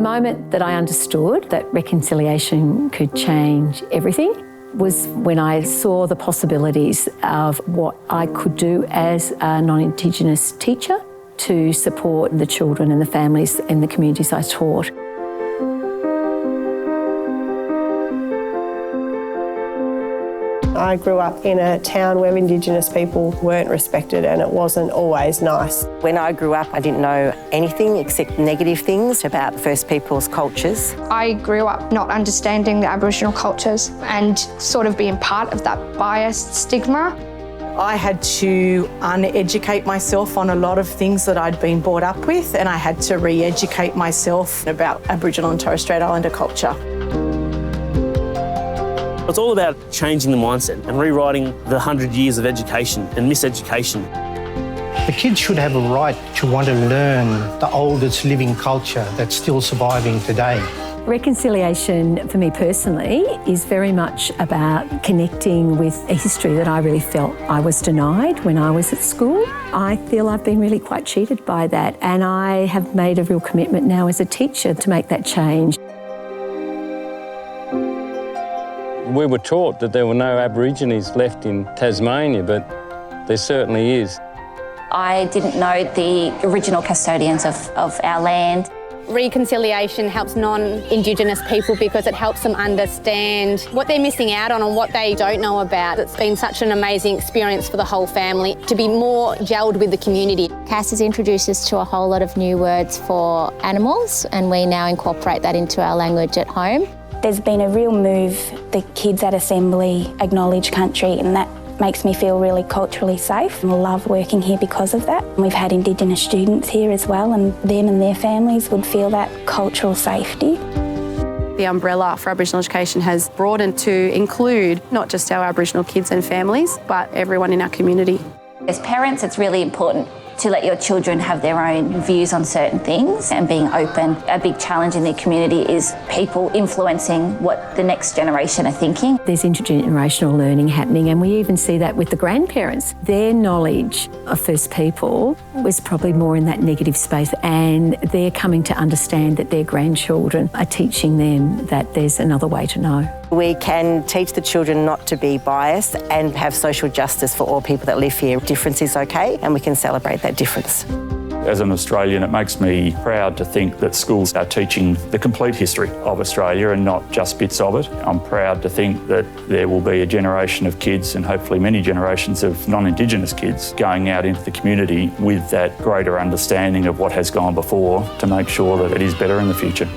moment that I understood that reconciliation could change everything was when I saw the possibilities of what I could do as a non-Indigenous teacher to support the children and the families in the communities I taught. I grew up in a town where Indigenous people weren't respected and it wasn't always nice. When I grew up, I didn't know anything except negative things about First Peoples cultures. I grew up not understanding the Aboriginal cultures and sort of being part of that biased stigma. I had to uneducate myself on a lot of things that I'd been brought up with, and I had to re-educate myself about Aboriginal and Torres Strait Islander culture. It's all about changing the mindset and rewriting the 100 years of education and miseducation. The kids should have a right to want to learn the oldest living culture that's still surviving today. Reconciliation, for me personally, is very much about connecting with a history that I really felt I was denied when I was at school. I feel I've been really quite cheated by that, and I have made a real commitment now as a teacher to make that change. We were taught that there were no Aborigines left in Tasmania, but there certainly is. I didn't know the original custodians of our land. Reconciliation helps non-Indigenous people because it helps them understand what they're missing out on and what they don't know about. It's been such an amazing experience for the whole family to be more gelled with the community. Cass has introduced us to a whole lot of new words for animals, and we now incorporate that into our language at home. There's been a real move. The kids at Assembly acknowledge country, and that makes me feel really culturally safe. I love working here because of that. We've had Indigenous students here as well, and them and their families would feel that cultural safety. The umbrella for Aboriginal education has broadened to include not just our Aboriginal kids and families, but everyone in our community. As parents, it's really important to let your children have their own views on certain things and being open. A big challenge in the community is people influencing what the next generation are thinking. There's intergenerational learning happening, and we even see that with the grandparents. Their knowledge of First People was probably more in that negative space, and they're coming to understand that their grandchildren are teaching them that there's another way to know. We can teach the children not to be biased and have social justice for all people that live here. Difference is okay, and we can celebrate that difference. As an Australian, it makes me proud to think that schools are teaching the complete history of Australia and not just bits of it. I'm proud to think that there will be a generation of kids, and hopefully many generations of non-Indigenous kids, going out into the community with that greater understanding of what has gone before to make sure that it is better in the future.